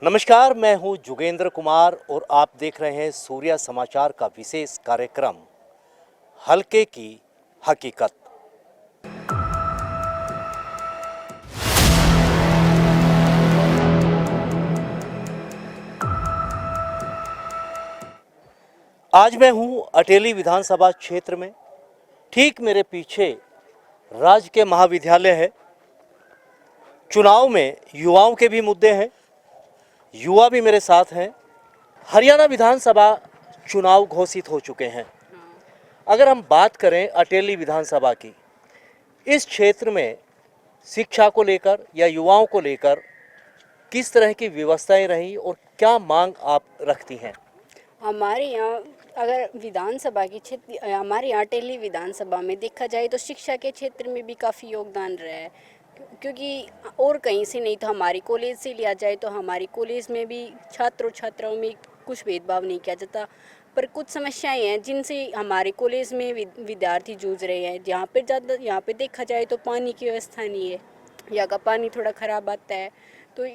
नमस्कार, मैं हूं जुगेंद्र कुमार और आप देख रहे हैं सूर्या समाचार का विशेष कार्यक्रम हल्के की हकीकत। आज मैं हूं अटेली विधानसभा क्षेत्र में। ठीक मेरे पीछे राजकीय महाविद्यालय है। चुनाव में युवाओं के भी मुद्दे हैं, युवा भी मेरे साथ हैं। हरियाणा विधानसभा चुनाव घोषित हो चुके हैं। अगर हम बात करें अटेली विधानसभा की, इस क्षेत्र में शिक्षा को लेकर या युवाओं को लेकर किस तरह की व्यवस्थाएं रही और क्या मांग आप रखती हैं? हमारे यहाँ अगर विधानसभा की क्षेत्र हमारे यहाँ अटेली विधानसभा में देखा जाए तो शिक्षा के क्षेत्र में भी काफ़ी योगदान रहा है, क्योंकि और कहीं से नहीं तो हमारी कॉलेज से लिया जाए तो हमारी कॉलेज में भी छात्रों छात्राओं में कुछ भेदभाव नहीं किया जाता। पर कुछ समस्याएं हैं जिनसे हमारे कॉलेज में विद्यार्थी जूझ रहे हैं। यहाँ पे देखा जाए तो पानी की व्यवस्था नहीं है, यहाँ का पानी थोड़ा ख़राब आता है। तो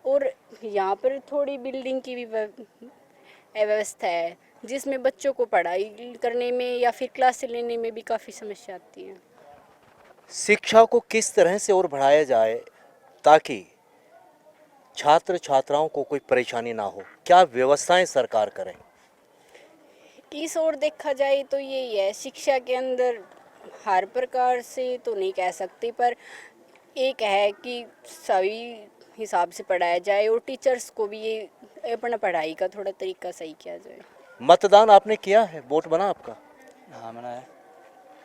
और यहाँ पर थोड़ी बिल्डिंग की भी व्यवस्था है जिसमें बच्चों को पढ़ाई करने में या फिर क्लास लेने में भी काफ़ी समस्या आती है। शिक्षा को किस तरह से और बढ़ाया जाए ताकि छात्र छात्राओं को कोई परेशानी ना हो? क्या व्यवस्थाएं सरकार करे? इस ओर देखा जाए तो यही है, शिक्षा के अंदर हर प्रकार से तो नहीं कह सकते, पर एक है कि सभी हिसाब से पढ़ाया जाए और टीचर्स को भी ये अपना पढ़ाई का थोड़ा तरीका सही किया जाए। मतदान आपने किया है? वोट बना आपका? हाँ बना है,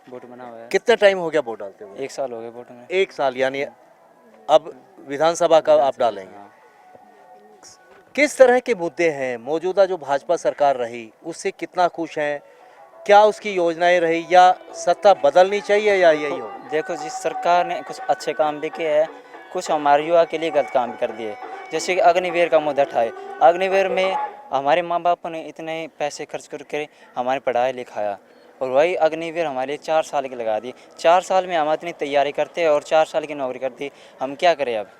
वोट बना हुआ है। कितना टाइम हो गया वोट डालते हुए? 1 साल हो गया वोट में। 1 साल, यानी अब विधानसभा का आप डालेंगे। हाँ। किस तरह के मुद्दे हैं? मौजूदा जो भाजपा सरकार रही उससे कितना खुश हैं? क्या उसकी योजनाएं रही या सत्ता बदलनी चाहिए या यही हो? देखो, जिस सरकार ने कुछ अच्छे काम भी किए हैं, कुछ हमारे युवा के लिए गलत काम भी कर दिए। जैसे कि अग्निवीर का मुद्दा उठाए, अग्निवीर में हमारे माँ बाप ने इतने पैसे खर्च करके हमारी पढ़ाई लिखाया और वही अग्निवीर हमारे लिए 4 साल की लगा दी। 4 साल में हम इतनी तैयारी करते हैं और 4 साल की नौकरी करती, हम क्या करें? अब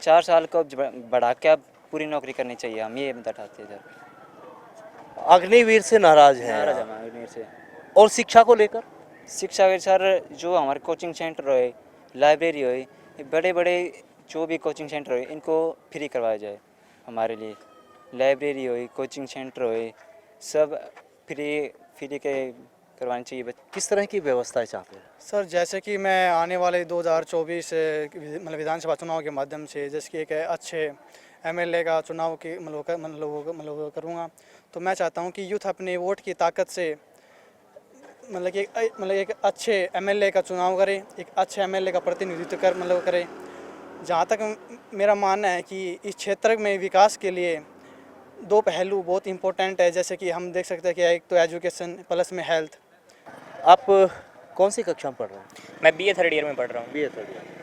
4 साल को बढ़ा के अब पूरी नौकरी करनी चाहिए, हम ये मुद्दा उठाते हैं। अग्निवीर से नाराज हैं नाराज आप। हम अग्निवीर से। और शिक्षा को लेकर? शिक्षा के सर, जो हमारे कोचिंग सेंटर होए, लाइब्रेरी होए, बड़े बड़े जो भी कोचिंग सेंटर होए, इनको फ्री करवाया जाए। हमारे लिए लाइब्रेरी होए, कोचिंग सेंटर होए, सब फ्री के करवानी चाहिए। किस तरह की व्यवस्थाएं चाहते हैं? सर, जैसे कि मैं आने वाले 2024 मतलब विधानसभा चुनाव के माध्यम से जैसे कि एक अच्छे एमएलए का चुनाव की मतलब करूँगा, तो मैं चाहता हूँ कि यूथ अपने वोट की ताकत से मतलब एक अच्छे एमएलए का चुनाव करे, एक अच्छे एमएलए का प्रतिनिधित्व करे। जहाँ तक मेरा मानना है कि इस क्षेत्र में विकास के लिए 2 पहलू बहुत इम्पोर्टेंट है। जैसे कि हम देख सकते हैं कि एक तो एजुकेशन प्लस में हेल्थ। आप कौन सी कक्षा में पढ़ रहे हैं? मैं बीए थर्ड ईयर में पढ़ रहा हूँ। BA third year.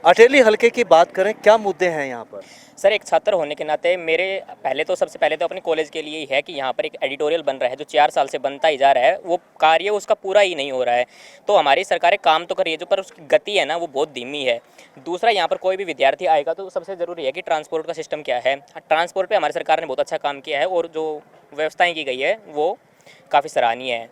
अटेली हल्के की बात करें, क्या मुद्दे हैं यहाँ पर? सर, एक छात्र होने के नाते मेरे सबसे पहले तो अपने कॉलेज के लिए ही है कि यहाँ पर एक एडिटोरियल बन रहा है जो 4 साल से बनता ही जा रहा है, वो कार्य उसका पूरा ही नहीं हो रहा है। तो हमारी सरकारें काम तो कर रही है, जो पर उसकी गति है ना वो बहुत धीमी है। दूसरा, यहाँ पर कोई भी विद्यार्थी आएगा तो सबसे ज़रूरी है कि ट्रांसपोर्ट का सिस्टम क्या है। ट्रांसपोर्ट पर हमारी सरकार ने बहुत अच्छा काम किया है और जो व्यवस्थाएँ की गई है वो काफ़ी सराहनीय है।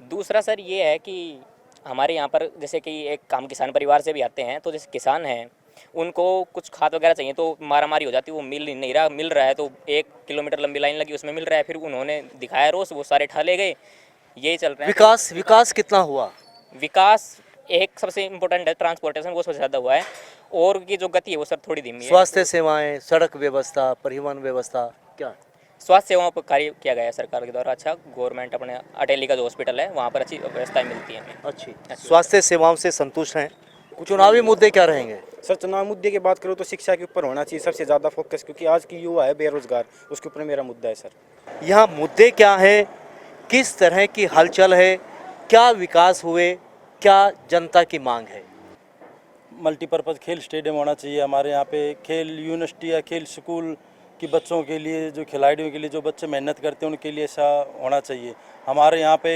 दूसरा सर ये है कि हमारे यहाँ पर जैसे कि एक हम किसान परिवार से भी आते हैं, तो जैसे किसान हैं उनको कुछ खाद वगैरह चाहिए तो मारामारी हो जाती है, वो मिल नहीं रहा है तो 1 किलोमीटर लंबी लाइन लगी उसमें मिल रहा है, फिर उन्होंने दिखाया रोष, वो सारे ठा ले गए। ये चल रहा है। विकास कितना हुआ? विकास एक सबसे इम्पोर्टेंट है, ट्रांसपोर्टेशन वो सबसे ज़्यादा हुआ है और की जो गति है वो सर थोड़ी धीमी है। स्वास्थ्य सेवाएं, सड़क व्यवस्था, परिवहन व्यवस्था क्या? स्वास्थ्य सेवाओं पर कार्य किया गया है सरकार के द्वारा। अच्छा, गवर्नमेंट अपने अटेली का जो हॉस्पिटल है वहाँ पर अच्छी व्यवस्थाएं मिलती हैं। अच्छी स्वास्थ्य सेवाओं से संतुष्ट हैं। चुनावी मुद्दे क्या रहेंगे? सर, चुनाव मुद्दे की बात करूँ तो शिक्षा के ऊपर होना चाहिए सबसे ज़्यादा फोकस, क्योंकि आज की युवा है बेरोजगार, उसके ऊपर मेरा मुद्दा है सर। यहाँ मुद्दे क्या हैं? किस तरह की हलचल है? क्या विकास हुए? क्या जनता की मांग है? मल्टीपर्पज़ खेल स्टेडियम होना चाहिए हमारे यहाँ पे। खेल यूनिवर्सिटी या खेल स्कूल की बच्चों के लिए, जो खिलाड़ियों के लिए, जो बच्चे मेहनत करते हैं उनके लिए ऐसा होना चाहिए। हमारे यहाँ पे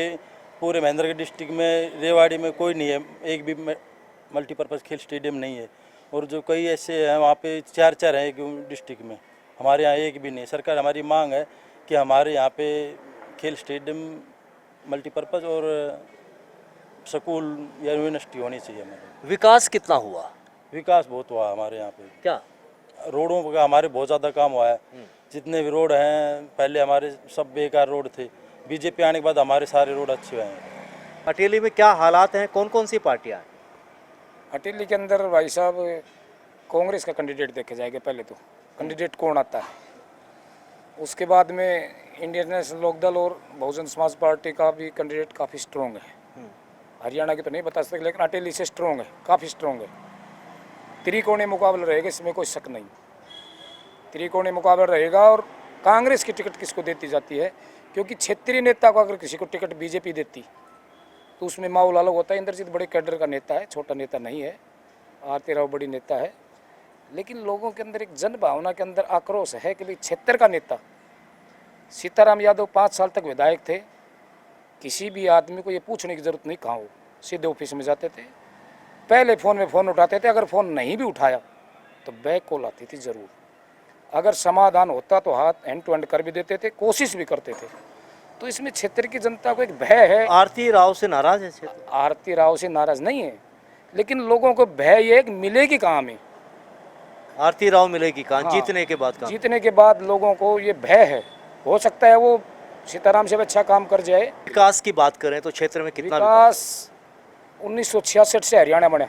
पूरे महेंद्रगढ़ डिस्ट्रिक्ट में रेवाड़ी में कोई नहीं है, एक भी मल्टीपर्पज़ खेल स्टेडियम नहीं है। और जो कई ऐसे हैं वहाँ पे 4 हैं एक डिस्ट्रिक्ट में। हमारे यहाँ एक भी नहीं। सरकार हमारी मांग है कि हमारे यहाँ पे खेल स्टेडियम मल्टीपर्पज़ और स्कूल या यूनिवर्सिटी होनी चाहिए। हमारे विकास कितना हुआ? विकास बहुत हुआ हमारे यहाँ पे। क्या? रोडों का हमारे बहुत ज़्यादा काम हुआ है। जितने भी रोड हैं पहले हमारे सब बेकार रोड थे, बीजेपी आने के बाद हमारे सारे रोड अच्छे हुए हैं। अटेली में क्या हालात हैं? कौन कौन सी पार्टियां हैं? अटेली के अंदर भाई साहब कांग्रेस का कैंडिडेट देखे जाएगा। पहले तो कैंडिडेट कौन आता है, उसके बाद में इंडियन नेशनल लोकदल और बहुजन समाज पार्टी का भी कैंडिडेट काफ़ी स्ट्रॉन्ग है। हरियाणा की तो नहीं बता सकते, लेकिन अटेली से स्ट्रॉन्ग है, काफ़ी स्ट्रॉन्ग है। त्रिकोणीय मुकाबला रहेगा, इसमें कोई शक नहीं। त्रिकोणीय मुकाबला रहेगा। और कांग्रेस की टिकट किसको देती जाती है, क्योंकि क्षेत्रीय नेता को अगर किसी को टिकट बीजेपी देती तो उसमें माहौल अलग होता है। इंद्रजीत बड़े कैडर का नेता है, छोटा नेता नहीं है। आरती राव बड़ी नेता है, लेकिन लोगों के अंदर एक जन भावना के अंदर आक्रोश है कि भाई क्षेत्र का नेता। सीताराम यादव 5 साल तक विधायक थे, किसी भी आदमी को ये पूछने की जरूरत नहीं कहाँ हो, सीधे ऑफिस में जाते थे, पहले फ़ोन में फ़ोन उठाते थे। अगर फ़ोन नहीं भी उठाया तो बैक कॉल आती थी ज़रूर। अगर समाधान होता तो हाथ हैंड टू हैंड कर भी देते थे, कोशिश भी करते थे। तो इसमें क्षेत्र की जनता को एक भय है। आरती राव से नाराज है क्षेत्र? आरती राव से नाराज नहीं है, लेकिन लोगों को भय ये कि मिलेगी कहाँ में। आरती राव मिलेगी कहाँ? हाँ, जीतने के बाद कहाँ? जीतने के बाद लोगों को ये भय है। हो सकता है वो सीताराम से भी अच्छा काम कर जाए। विकास की बात करें तो क्षेत्र में कितना विकास 1966 से हरियाणा बना।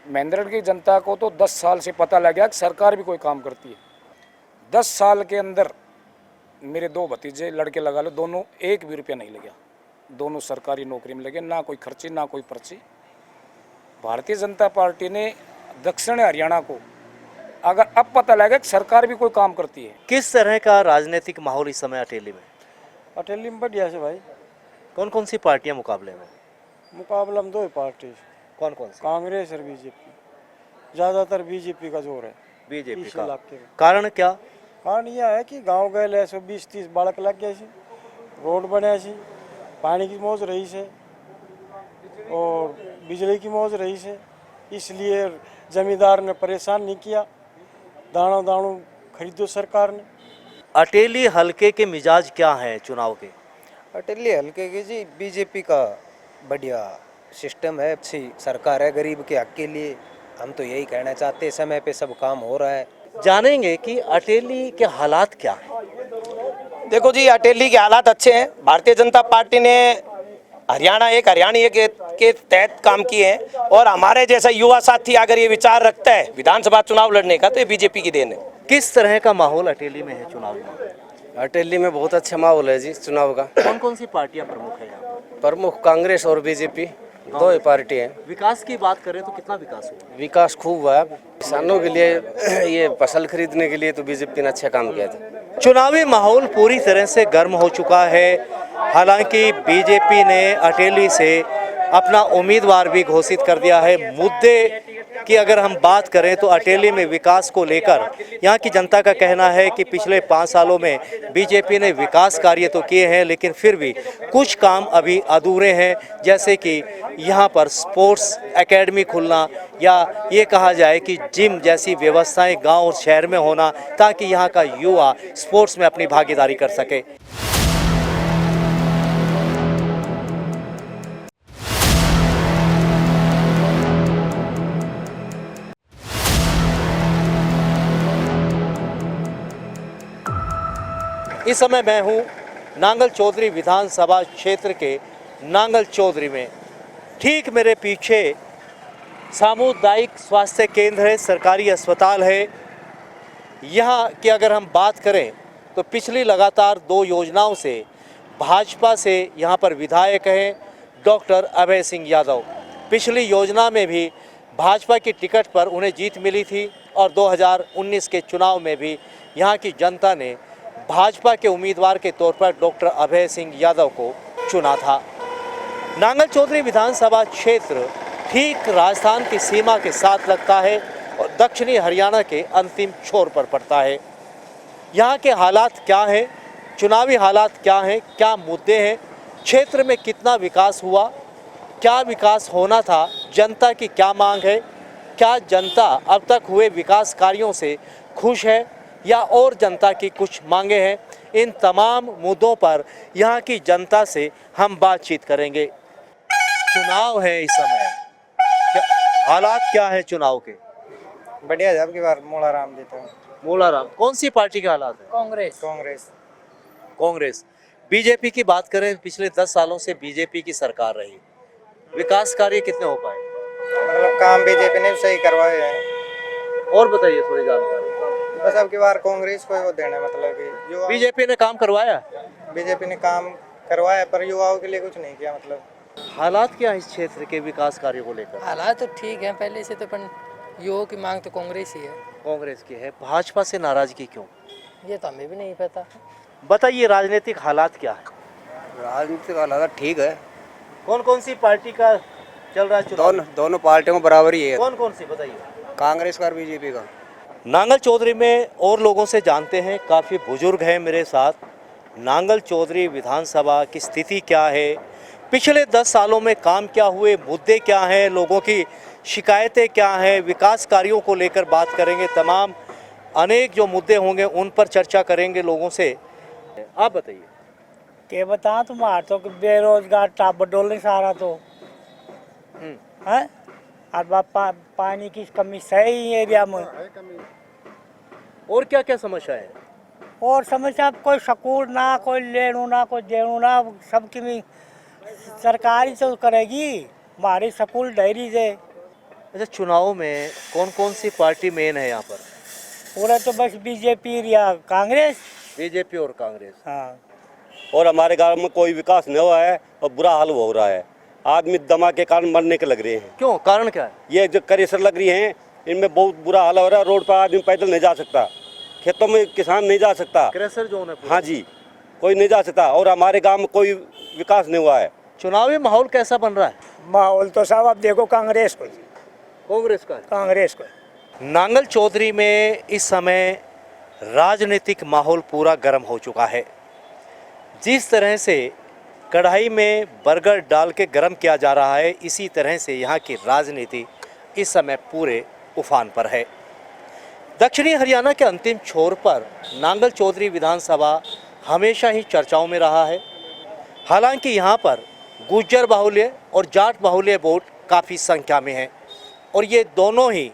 महेंद्रगढ़ की जनता को तो 10 साल से पता लग गया कि सरकार भी कोई काम करती है। 10 साल के अंदर मेरे 2 भतीजे लड़के लगा लो, दोनों 1 भी रुपया नहीं लगा। दोनों सरकारी नौकरी में लगे, ना कोई खर्ची ना कोई पर्ची। भारतीय जनता पार्टी ने दक्षिण हरियाणा को अगर अब पता लगा कि सरकार भी कोई काम करती है। किस तरह का राजनीतिक माहौल इस समय अटेली में? अटेली में बढ़िया से भाई। कौन कौन सी पार्टियां मुकाबले में? मुकाबला में 2 ही पार्टी, कौन कौन सी? कांग्रेस और बीजेपी। ज़्यादातर बीजेपी का जोर है बीजेपी इस का। इलाके में। कारण क्या? कारण यह है कि गांव गए 120-30 बालक लग गए सी, रोड बने सी, पानी की मौज रही से और बिजली की मौज रही से। इसलिए जमींदार ने परेशान नहीं किया, दानों दानों खरीदो सरकार ने। अटेली हलके के मिजाज क्या हैं चुनाव के? अटेली हल्के की जी बीजेपी का बढ़िया सिस्टम है, अच्छी सरकार है गरीब के हक के लिए। हम तो यही कहना चाहते हैं, समय पे सब काम हो रहा है। जानेंगे कि अटेली के हालात क्या हैं। देखो जी, अटेली के हालात अच्छे हैं। भारतीय जनता पार्टी ने हरियाणी के तहत काम किए हैं, और हमारे जैसा युवा साथी अगर ये विचार रखता है विधानसभा चुनाव लड़ने का, तो ये बीजेपी की देन है। किस तरह का माहौल अटेली में है चुनाव में? अटेली में बहुत अच्छा माहौल है जी चुनाव का। कौन कौन सी पार्टियां प्रमुख है यहाँ पर? प्रमुख कांग्रेस और बीजेपी, 2 ही पार्टी है। विकास की बात करें तो कितना विकास हुआ? विकास खूब हुआ है। किसानों के लिए ये फसल खरीदने के लिए तो बीजेपी ने अच्छा काम किया था। चुनावी माहौल पूरी तरह से गर्म हो चुका है। हालांकि बीजेपी ने अटेली से अपना उम्मीदवार भी घोषित कर दिया है। मुद्दे की अगर हम बात करें तो अटेली में विकास को लेकर यहाँ की जनता का कहना है कि पिछले 5 सालों में बीजेपी ने विकास कार्य तो किए हैं, लेकिन फिर भी कुछ काम अभी अधूरे हैं। जैसे कि यहाँ पर स्पोर्ट्स एकेडमी खुलना, या ये कहा जाए कि जिम जैसी व्यवस्थाएं गांव और शहर में होना, ताकि यहाँ का युवा स्पोर्ट्स में अपनी भागीदारी कर सके। इस समय मैं हूँ नांगल चौधरी विधानसभा क्षेत्र के नांगल चौधरी में। ठीक मेरे पीछे सामुदायिक स्वास्थ्य केंद्र है, सरकारी अस्पताल है। यहाँ की अगर हम बात करें तो पिछली लगातार 2 योजनाओं से भाजपा से यहाँ पर विधायक हैं डॉक्टर अभय सिंह यादव। पिछली योजना में भी भाजपा की टिकट पर उन्हें जीत मिली थी, और 2019 के चुनाव में भी यहाँ की जनता ने भाजपा के उम्मीदवार के तौर पर डॉक्टर अभय सिंह यादव को चुना था। नांगल चौधरी विधानसभा क्षेत्र ठीक राजस्थान की सीमा के साथ लगता है और दक्षिणी हरियाणा के अंतिम छोर पर पड़ता है। यहाँ के हालात क्या हैं, चुनावी हालात क्या हैं, क्या मुद्दे हैं, क्षेत्र में कितना विकास हुआ, क्या विकास होना था, जनता की क्या मांग है, क्या जनता अब तक हुए विकास कार्यों से खुश है, या और जनता की कुछ मांगे हैं। इन तमाम मुद्दों पर यहाँ की जनता से हम बातचीत करेंगे। चुनाव है इस समय, हालात क्या है चुनाव के? बढ़िया है, आपकी बार मोला राम देता हूँ। मोलाराम, कौन सी पार्टी के हालात है? कांग्रेस। कांग्रेस। बीजेपी की बात करें, पिछले 10 सालों से बीजेपी की सरकार रही, विकास कार्य कितने हो पाए? मतलब काम बीजेपी ने सही करवाए हैं। और बताइए थोड़ी जानकारी। बस आपकी बार कांग्रेस को वो देना, मतलब कि युवा बीजेपी ने काम करवाया? बीजेपी ने काम करवाया पर युवाओं के लिए कुछ नहीं किया। मतलब हालात क्या है इस क्षेत्र के विकास कार्य को लेकर? हालात तो ठीक है पहले से, तो पर युवाओं की मांग तो कांग्रेस ही है। कांग्रेस की है। भाजपा से नाराजगी क्यों? ये तो हमें भी नहीं पता। बताइए राजनीतिक हालात क्या है? राजनीतिक हालात ठीक है। कौन कौन सी पार्टी का चल रहा है चुनाव? दोनों पार्टियों को बराबर ही है, कौन कौन सी बताइए? कांग्रेस का और बीजेपी का। नांगल चौधरी में और लोगों से जानते हैं, काफ़ी बुजुर्ग हैं मेरे साथ। नांगल चौधरी विधानसभा की स्थिति क्या है, पिछले 10 सालों में काम क्या हुए, मुद्दे क्या हैं, लोगों की शिकायतें क्या हैं, विकास कार्यों को लेकर बात करेंगे। तमाम अनेक जो मुद्दे होंगे उन पर चर्चा करेंगे लोगों से। आप बताइए। के बता तुम्हारा तो कि बेरोजगार टाप डोलने सारा तो है। और पानी की कमी सही एरिया में। और क्या क्या समस्या है? और समस्या कोई सकूल ना, कोई लेनू ना, कोई देनू ना, सबकी भी सरकारी तो करेगी। हमारी सकूल डेयरी से। अच्छा, चुनाव में कौन कौन सी पार्टी मेन है यहाँ पर? पूरा तो बस बीजेपी या कांग्रेस। बीजेपी और कांग्रेस। हाँ। और हमारे गांव में कोई विकास नहीं हुआ है और बुरा हाल हो रहा है। आदमी दमा के कारण मरने के लग रहे हैं। क्यों, कारण क्या है? ये जो क्रेशर लग रही हैं, इनमें बहुत बुरा हाल हो रहा है। रोड पर आदमी पैदल नहीं जा सकता, खेतों में किसान नहीं जा सकता। क्रेशर जोन है? हाँ जी, कोई नहीं जा सकता। और हमारे गांव में कोई विकास नहीं हुआ है। चुनावी माहौल कैसा बन रहा है? माहौल तो साहब आप देखो कांग्रेस को। कांग्रेस का है। कांग्रेस को। नांगल चौधरी में इस समय राजनीतिक माहौल पूरा गर्म हो चुका है। जिस तरह से कढ़ाई में बर्गर डाल के गर्म किया जा रहा है, इसी तरह से यहाँ की राजनीति इस समय पूरे उफान पर है। दक्षिणी हरियाणा के अंतिम छोर पर नांगल चौधरी विधानसभा हमेशा ही चर्चाओं में रहा है। हालांकि यहाँ पर गुज्जर बाहुल्य और जाट बाहुल्य वोट काफ़ी संख्या में हैं और ये दोनों ही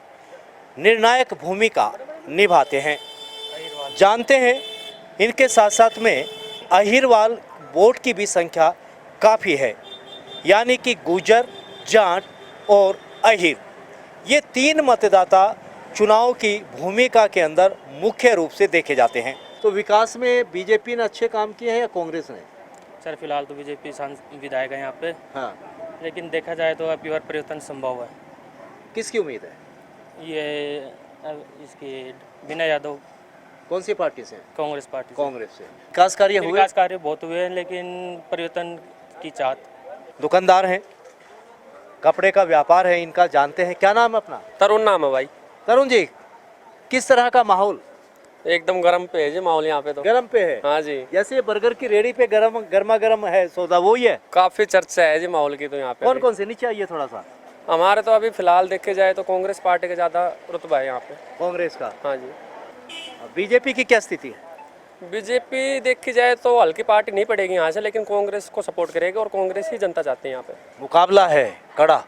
निर्णायक भूमिका निभाते हैं। जानते हैं इनके साथ साथ में अहिरवाल वोट की भी संख्या काफ़ी है, यानी कि गुज्जर, जाट और अहिर, ये 3 मतदाता चुनाव की भूमिका के अंदर मुख्य रूप से देखे जाते हैं। तो विकास में बीजेपी ने अच्छे काम किए हैं या कांग्रेस ने? सर फिलहाल तो बीजेपी विधायक है यहाँ पे। हाँ। लेकिन देखा जाए तो अब की बार परिवर्तन संभव है। किसकी उम्मीद है? ये इसकी विनय यादव। कौन सी पार्टी से? कांग्रेस पार्टी। कांग्रेस से। विकास कार्य हुए? विकास कार्य बहुत हुए हैं, लेकिन परिवर्तन की चाहत। दुकानदार हैं, कपड़े का व्यापार है इनका, जानते हैं। क्या नाम है अपना? तरुण नाम है भाई। तरुण जी, किस तरह का माहौल? एकदम गर्म पे है जी माहौल यहाँ पे तो। गर्म पे है? हाँ जी। जैसे बर्गर की रेडी पे गर्मा गर्म है सौदा, वो ही है? काफी चर्चा है जी माहौल की तो यहाँ पे। कौन कौन से? नीचे आइए थोड़ा सा। हमारे तो अभी फिलहाल देखे जाए तो कांग्रेस पार्टी का ज्यादा रुतबा है यहाँ पे। कांग्रेस का? हाँ जी। बीजेपी की क्या स्थिति है? बीजेपी देखी जाए तो हल्की पार्टी नहीं पड़ेगी यहाँ से, लेकिन कांग्रेस को सपोर्ट करेगी और कांग्रेस ही जनता चाहती है यहाँ पे। मुकाबला है कड़ा,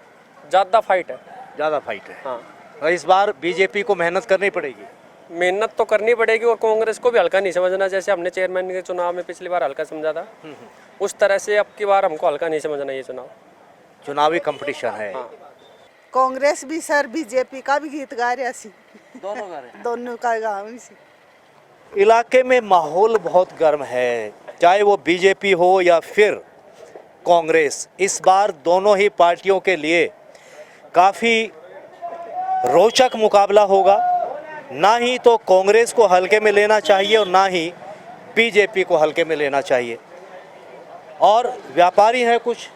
ज्यादा फाइट है। ज़्यादा फाइट है। हाँ। और इस बार बीजेपी को मेहनत करनी पड़ेगी। मेहनत तो करनी पड़ेगी और कांग्रेस को भी हल्का नहीं समझना। जैसे हमने चेयरमैन के चुनाव में पिछली बार हल्का समझा था, उस तरह से अब की बार हमको हल्का नहीं समझना ये चुनाव। चुनावी कंपटीशन है। हाँ। कांग्रेस भी सर बीजेपी का भी गीत गा रहा सी। दोनों गा रहे? दोनों का गा रही सी। इलाके में माहौल बहुत गर्म है, चाहे वो बीजेपी हो या फिर कांग्रेस। इस बार दोनों ही पार्टियों के लिए काफ़ी रोचक मुकाबला होगा। ना ही तो कांग्रेस को हल्के में लेना चाहिए और ना ही बीजेपी को हल्के में लेना चाहिए। और व्यापारी हैं कुछ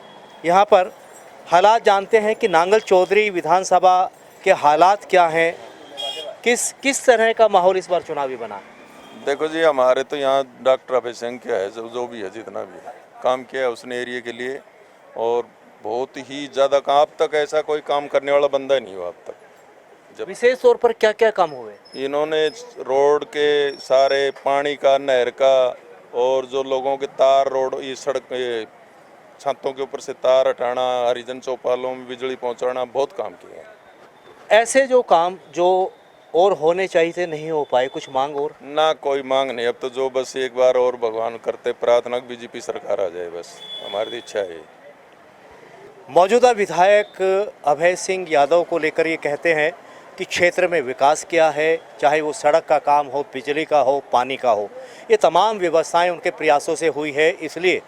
यहाँ पर, हालात जानते हैं कि नांगल चौधरी विधानसभा के हालात क्या हैं, किस तरह का माहौल इस बार चुनावी बना? देखो जी, हमारे तो यहाँ डॉक्टर अभय सिंह क्या है, जो भी है, जितना भी है काम किया है उसने एरिया के लिए, और बहुत ही ज़्यादा काम। अब तक ऐसा कोई काम करने वाला बंदा नहीं हुआ अब तक जब विशेष तौर पर क्या क्या काम हुए? इन्होंने रोड के सारे, पानी का, नहर का, और जो लोगों के तार, रोड, ये सड़क, ये छतों के ऊपर से तार हटाना, हरिजन चौपालों में बिजली पहुंचाना, बहुत काम किए हैं। ऐसे जो काम जो और होने चाहिए थे नहीं हो पाए, कुछ मांग और? ना कोई मांग नहीं, अब तो जो बस एक बार और भगवान करते प्रार्थना कि बीजेपी सरकार आ जाए, बस हमारी तो इच्छा है। मौजूदा विधायक अभय सिंह यादव को लेकर ये कहते हैं कि क्षेत्र में विकास किया है, चाहे वो सड़क का काम हो, बिजली का हो, पानी का हो, ये तमाम व्यवस्थाएं उनके प्रयासों से हुई है। इसलिए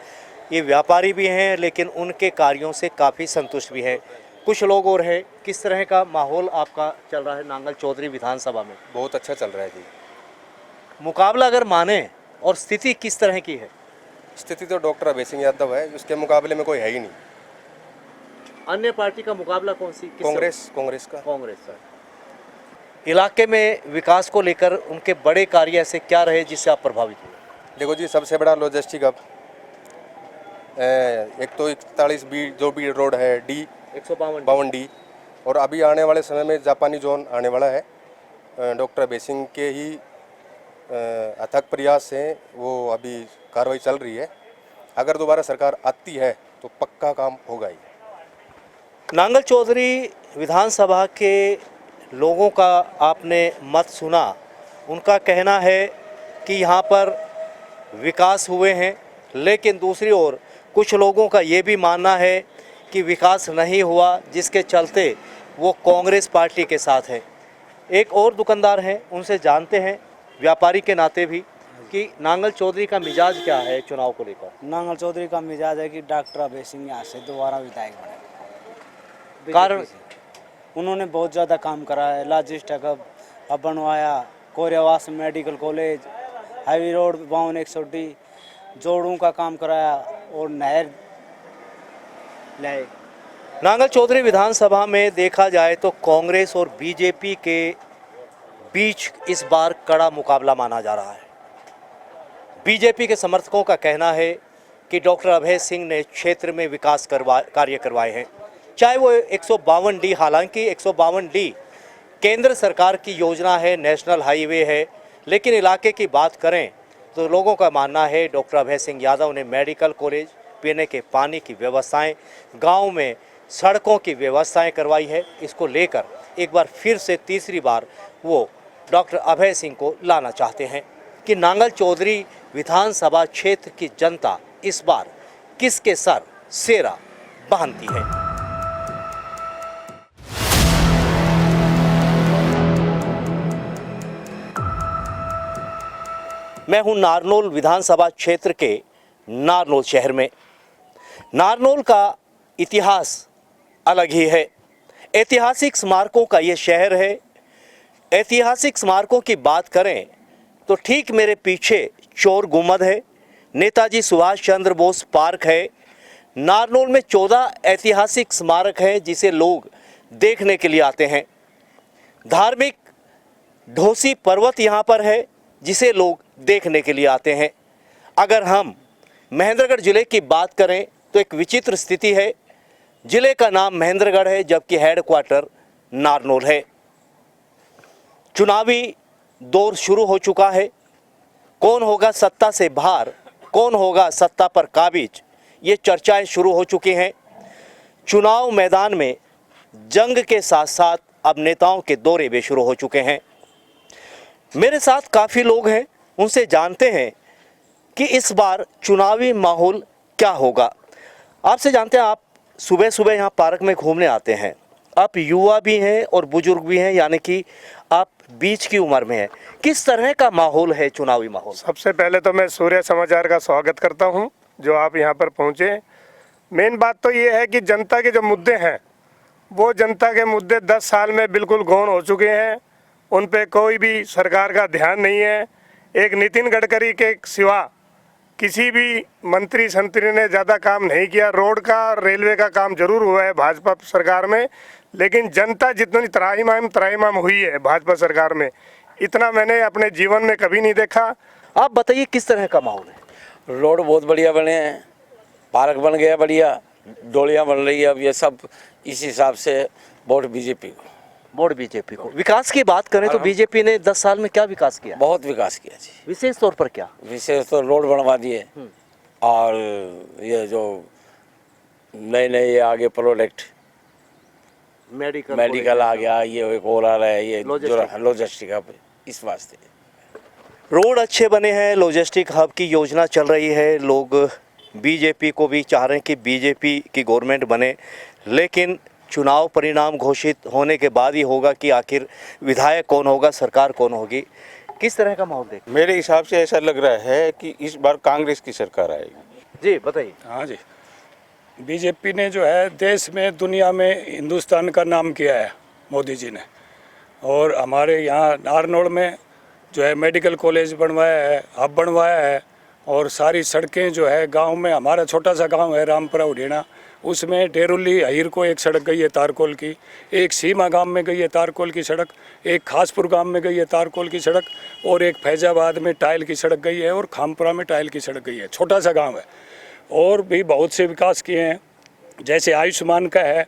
ये व्यापारी भी हैं लेकिन उनके कार्यों से काफ़ी संतुष्ट भी हैं। कुछ लोग और हैं। किस तरह का माहौल आपका चल रहा है नांगल चौधरी विधानसभा में? बहुत अच्छा चल रहा है जी। मुकाबला अगर माने और स्थिति किस तरह की है? स्थिति तो डॉक्टर अभय सिंह यादव है, उसके मुकाबले में कोई है ही नहीं। अन्य पार्टी का मुकाबला कौन सी? कांग्रेस का। कांग्रेस का। इलाके में विकास को लेकर उनके बड़े कार्य ऐसे क्या रहे जिससे आप प्रभावित हुए? देखो जी, सबसे बड़ा लॉजिस्टिक अब एक तो 41B जो भी रोड है, डी 152D, और अभी आने वाले समय में जापानी जोन आने वाला है। डॉक्टर अभय सिंह के ही अथक प्रयास से वो अभी कार्रवाई चल रही है। अगर दोबारा सरकार आती है तो पक्का काम होगा ही। नांगल चौधरी विधानसभा के लोगों का आपने मत सुना। उनका कहना है कि यहाँ पर विकास हुए हैं, लेकिन दूसरी ओर कुछ लोगों का ये भी मानना है कि विकास नहीं हुआ, जिसके चलते वो कांग्रेस पार्टी के साथ हैं। एक और दुकानदार हैं, उनसे जानते हैं व्यापारी के नाते भी कि नांगल चौधरी का मिजाज क्या है चुनाव को लेकर। नांगल चौधरी का मिजाज है कि डॉक्टर अभय सिंह यहाँ से दोबारा विधायक बने। कारण उन्होंने बहुत ज़्यादा काम करा है। लॉजिस्टिक अब बनवाया, Koriyawas medical college, highway road 52-100D, जोड़ों का काम कराया और नहर लाए। नांगल चौधरी विधानसभा में देखा जाए तो कांग्रेस और बीजेपी के बीच इस बार कड़ा मुकाबला माना जा रहा है। बीजेपी के समर्थकों का कहना है कि डॉक्टर अभय सिंह ने क्षेत्र में विकास कार्य करवाए हैं, चाहे वो 152D, हालांकि 152D केंद्र सरकार की योजना है, नेशनल हाईवे है, लेकिन इलाके की बात करें तो लोगों का मानना है डॉक्टर अभय सिंह यादव ने मेडिकल कॉलेज, पीने के पानी की व्यवस्थाएं, गांव में सड़कों की व्यवस्थाएं करवाई है। इसको लेकर एक बार फिर से तीसरी बार वो डॉक्टर अभय सिंह को लाना चाहते हैं कि नांगल चौधरी विधानसभा क्षेत्र की जनता इस बार किसके सर सेरा बांधती है। मैं हूं नारनौल विधानसभा क्षेत्र के नारनौल शहर में। नारनौल का इतिहास अलग ही है। ऐतिहासिक स्मारकों का ये शहर है। ऐतिहासिक स्मारकों की बात करें तो ठीक मेरे पीछे चोर गुम्बद है, नेताजी सुभाष चंद्र बोस पार्क है। नारनौल में 14 ऐतिहासिक स्मारक हैं जिसे लोग देखने के लिए आते हैं। धार्मिक ढोसी पर्वत यहाँ पर है जिसे लोग देखने के लिए आते हैं। अगर हम महेंद्रगढ़ ज़िले की बात करें तो एक विचित्र स्थिति है। ज़िले का नाम महेंद्रगढ़ है जबकि हेडक्वार्टर नारनौल है। चुनावी दौर शुरू हो चुका है। कौन होगा सत्ता से बाहर, कौन होगा सत्ता पर काबिज, ये चर्चाएं शुरू हो चुकी हैं। चुनाव मैदान में जंग के साथ साथ अब नेताओं के दौरे भी शुरू हो चुके हैं। मेरे साथ काफ़ी लोग हैं, उनसे जानते हैं कि इस बार चुनावी माहौल क्या होगा। आपसे जानते हैं, आप सुबह सुबह यहाँ पार्क में घूमने आते हैं, आप युवा भी हैं और बुजुर्ग भी हैं, यानी कि आप बीच की उम्र में हैं। किस तरह का माहौल है चुनावी माहौल? सबसे पहले तो मैं सूर्य समाचार का स्वागत करता हूं जो आप यहां पर पहुंचे। मेन बात तो ये है कि जनता के जो मुद्दे हैं वो जनता के मुद्दे 10 साल में बिल्कुल गौण हो चुके हैं। उन पे कोई भी सरकार का ध्यान नहीं है। एक नितिन गडकरी के सिवा किसी भी मंत्री संतरी ने ज़्यादा काम नहीं किया। रोड का, रेलवे का काम जरूर हुआ है भाजपा सरकार में, लेकिन जनता जितनी त्राहिमाम हुई है भाजपा सरकार में, इतना मैंने अपने जीवन में कभी नहीं देखा। आप बताइए किस तरह का माहौल है? रोड बहुत बढ़िया बने हैं, पार्क बन गया बढ़िया, डोलियाँ बन रही है। अब ये सब इस हिसाब से वोट बीजेपी को। वोट बीजेपी को। विकास की बात करें तो बीजेपी ने 10 साल में क्या विकास किया? बहुत विकास किया जी। विशेष तौर पर क्या? विशेष तो रोड बनवा दिए और ये जो नए नए ये आगे प्रोडक्ट मेडिकल आ गया, ये एक और आ रहा है, ये जो लॉजिस्टिक हब, इस वास्ते रोड अच्छे बने हैं, लॉजिस्टिक हब की योजना चल रही है। लोग बीजेपी को भी चाह रहे हैं कि बीजेपी की गवर्नमेंट बने, लेकिन चुनाव परिणाम घोषित होने के बाद ही होगा कि आखिर विधायक कौन होगा, सरकार कौन होगी। किस तरह का माहौल देख? मेरे हिसाब से ऐसा लग रहा है कि इस बार कांग्रेस की सरकार आएगी। जी बताइए। हाँ जी, बीजेपी ने जो है देश में, दुनिया में हिंदुस्तान का नाम किया है मोदी जी ने। और हमारे यहाँ नारनौल में जो है मेडिकल कॉलेज बनवाया है, हब बनवाया है, और सारी सड़कें जो है गांव में, हमारा छोटा सा गांव है रामपुरा उड़ेना, उसमें डेरोली अहिर को एक सड़क गई है तारकोल की, एक सीमा गांव में गई है तारकोल की सड़क, एक खासपुर गांव में गई है तारकोल की सड़क, और एक फैजाबाद में टाइल की सड़क गई है, और खामपुरा में टाइल की सड़क गई है। छोटा सा गांव है। और भी बहुत से विकास किए हैं, जैसे आयुष्मान का है,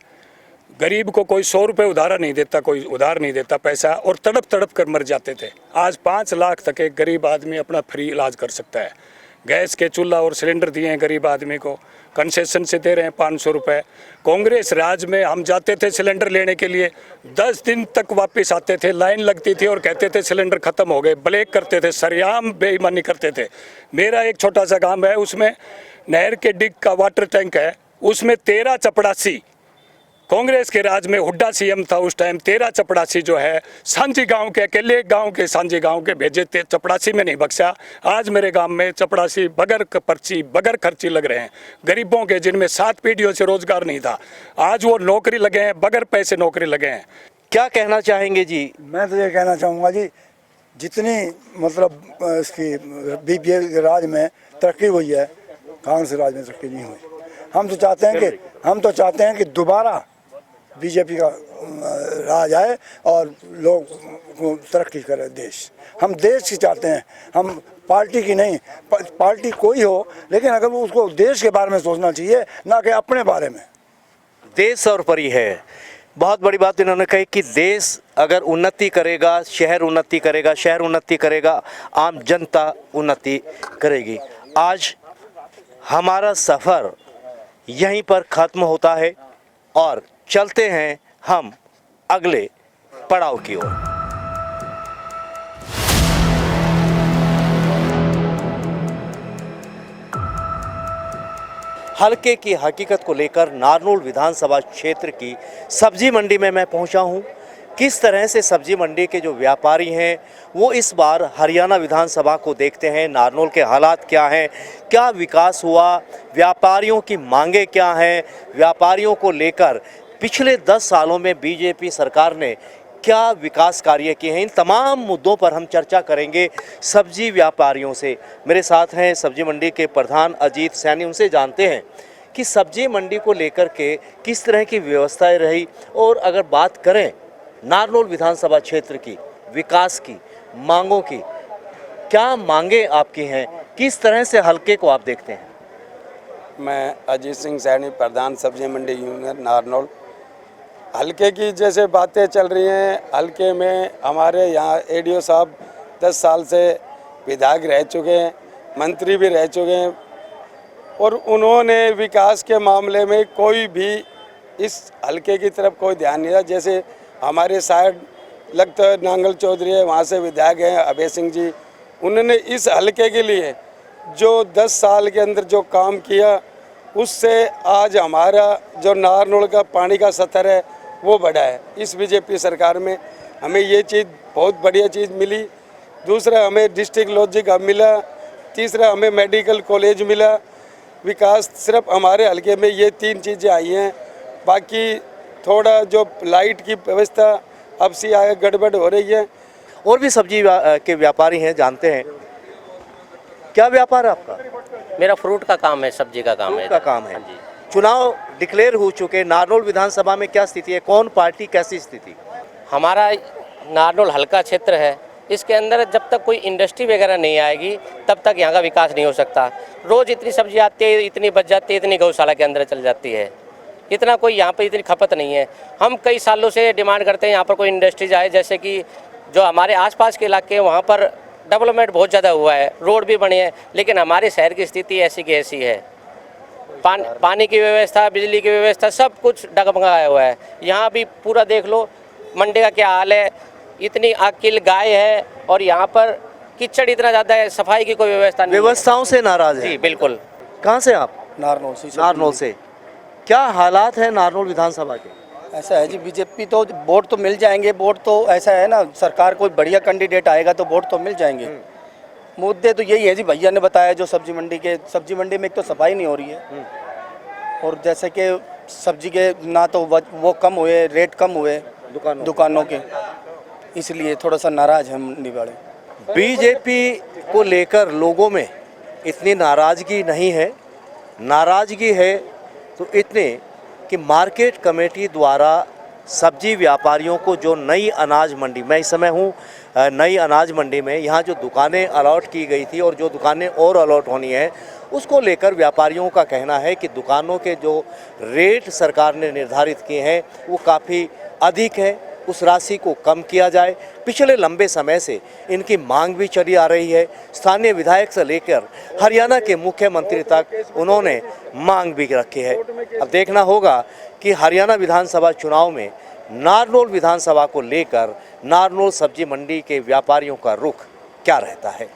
गरीब को कोई 100 रुपये उधार नहीं देता पैसा, और तड़प तड़प कर मर जाते थे। आज 5 लाख तक एक गरीब आदमी अपना फ्री इलाज कर सकता है। गैस के चूल्हा और सिलेंडर दिए हैं गरीब आदमी को, कंसेशन से दे रहे हैं 500 रुपये। कांग्रेस राज में हम जाते थे सिलेंडर लेने के लिए, 10 दिन तक वापस आते थे, लाइन लगती थी और कहते थे सिलेंडर ख़त्म हो गए, ब्लैक करते थे, सरेआम बेईमानी करते थे। मेरा एक छोटा सा गांव है, उसमें नहर के डिग का वाटर टैंक है, उसमें 13 चपड़ासी, कांग्रेस के राज में हुड्डा सीएम था उस टाइम, 13 चपड़ासी जो है सांझी गांव के, अकेले गांव के सांझी गांव के भेजे थे, चपड़ासी में नहीं बख्शा। आज मेरे गांव में चपड़ासी बगैर पर्ची बगैर खर्ची लग रहे हैं, गरीबों के, जिनमें 7 पीढ़ियों से रोजगार नहीं था, आज वो नौकरी लगे हैं, बगैर पैसे नौकरी लगे हैं। क्या कहना चाहेंगे जी? मैं तो ये कहना चाहूँगा जी, जितनी मतलब इसकी बीजेपी राज में तरक्की हुई है, कांग्रेस राज में तरक्की नहीं हुई। हम तो चाहते हैं कि दोबारा बीजेपी का राज आए और लोग तरक्की करे देश। हम देश की चाहते हैं, हम पार्टी की नहीं। पार्टी कोई हो, लेकिन अगर उसको देश के बारे में सोचना चाहिए, ना कि अपने बारे में। देश और परी है। बहुत बड़ी बात इन्होंने कही कि देश अगर उन्नति करेगा, शहर उन्नति करेगा, शहर उन्नति करेगा, आम जनता उन्नति करेगी। आज हमारा सफ़र यहीं पर ख़त्म होता है और चलते हैं हम अगले पड़ाव की ओर। हल्के की हकीकत को लेकर नारनौल विधानसभा क्षेत्र की सब्जी मंडी में मैं पहुंचा हूं। किस तरह से सब्जी मंडी के जो व्यापारी हैं वो इस बार हरियाणा विधानसभा को देखते हैं, नारनौल के हालात क्या हैं, क्या विकास हुआ, व्यापारियों की मांगे क्या हैं, व्यापारियों को लेकर पिछले 10 सालों में बीजेपी सरकार ने क्या विकास कार्य किए हैं, इन तमाम मुद्दों पर हम चर्चा करेंगे सब्जी व्यापारियों से। मेरे साथ हैं सब्जी मंडी के प्रधान अजीत सैनी, उनसे जानते हैं कि सब्जी मंडी को लेकर के किस तरह की व्यवस्थाएं रही, और अगर बात करें नारनौल विधानसभा क्षेत्र की, विकास की, मांगों की, क्या मांगे आपकी हैं, किस तरह से हल्के को आप देखते हैं? मैं अजीत सिंह सैनी, प्रधान सब्जी मंडी यूनियन नारनौल। हल्के की जैसे बातें चल रही हैं, हल्के में हमारे यहाँ एडीओ साहब 10 साल से विधायक रह चुके हैं, मंत्री भी रह चुके हैं, और उन्होंने विकास के मामले में कोई भी इस हल्के की तरफ कोई ध्यान नहीं दिया। जैसे हमारे साइड लगता है नांगल चौधरी है, वहाँ से विधायक हैं अभय सिंह जी, उन्होंने इस हल्के के लिए जो 10 साल के अंदर जो काम किया, उससे आज हमारा जो नारनौल का पानी का स्तर है वो बढ़ा है। इस बीजेपी सरकार में हमें ये चीज़ बहुत बढ़िया चीज़ मिली। दूसरा, हमें डिस्ट्रिक्ट लॉजिक हब मिला। तीसरा, हमें मेडिकल कॉलेज मिला। विकास सिर्फ हमारे हल्के में ये 3 चीज़ें आई हैं। बाकी थोड़ा जो लाइट की व्यवस्था अब से आगे गड़बड़ हो रही है। और भी सब्जी के व्यापारी हैं, जानते हैं क्या व्यापार है आपका? मेरा फ्रूट का काम है, सब्जी का काम है। का काम है। चुनाव डिक्लेयर हो चुके, नारनौल विधानसभा में क्या स्थिति है, कौन पार्टी कैसी स्थिति? हमारा नारनौल हल्का क्षेत्र है, इसके अंदर जब तक कोई इंडस्ट्री वगैरह नहीं आएगी तब तक यहाँ का विकास नहीं हो सकता। रोज़ इतनी सब्जी आती है, इतनी बच जाती है, इतनी गौशाला के अंदर चल जाती है। इतना कोई यहाँ पे इतनी खपत नहीं है। हम कई सालों से डिमांड करते हैं यहाँ पर कोई इंडस्ट्रीज आए, जैसे कि जो हमारे आसपास के इलाके हैं वहाँ पर डेवलपमेंट बहुत ज़्यादा हुआ है, रोड भी बने हैं, लेकिन हमारे शहर की स्थिति ऐसी की ऐसी है। पानी की व्यवस्था, बिजली की व्यवस्था, सब कुछ डगमगाया हुआ है। यहाँ भी पूरा देख लो मंडी का क्या हाल है, इतनी अकेली गाय है और यहाँ पर कीचड़ इतना ज़्यादा है, सफाई की कोई व्यवस्था नहीं। व्यवस्थाओं से नाराज है? जी बिल्कुल। कहाँ से आप? नारनौल से। नारनौल से। क्या हालात है नारनौल विधानसभा के? ऐसा है जी, बीजेपी तो वोट तो मिल जाएंगे, वोट तो ऐसा है ना, सरकार कोई बढ़िया कैंडिडेट आएगा तो वोट तो मिल जाएंगे। मुद्दे तो यही है जी, भैया ने बताया जो सब्जी मंडी में एक तो सफाई नहीं हो रही है, और जैसे कि सब्जी के ना तो वो कम हुए, रेट कम हुए दुकानों के, इसलिए थोड़ा सा नाराज है मंडी वाले। बीजेपी को लेकर लोगों में इतनी नाराजगी नहीं है, नाराजगी है तो इतने कि मार्केट कमेटी द्वारा सब्जी व्यापारियों को जो नई अनाज मंडी, मैं इस समय हूँ नई अनाज मंडी में, यहाँ जो दुकानें अलॉट की गई थी और जो दुकानें और अलॉट होनी है, उसको लेकर व्यापारियों का कहना है कि दुकानों के जो रेट सरकार ने निर्धारित किए हैं वो काफ़ी अधिक है, उस राशि को कम किया जाए। पिछले लंबे समय से इनकी मांग भी चली आ रही है, स्थानीय विधायक से लेकर हरियाणा के मुख्यमंत्री तक उन्होंने मांग भी रखी है। अब देखना होगा कि हरियाणा विधानसभा चुनाव में नारनौल विधानसभा को लेकर नारनौल सब्जी मंडी के व्यापारियों का रुख क्या रहता है।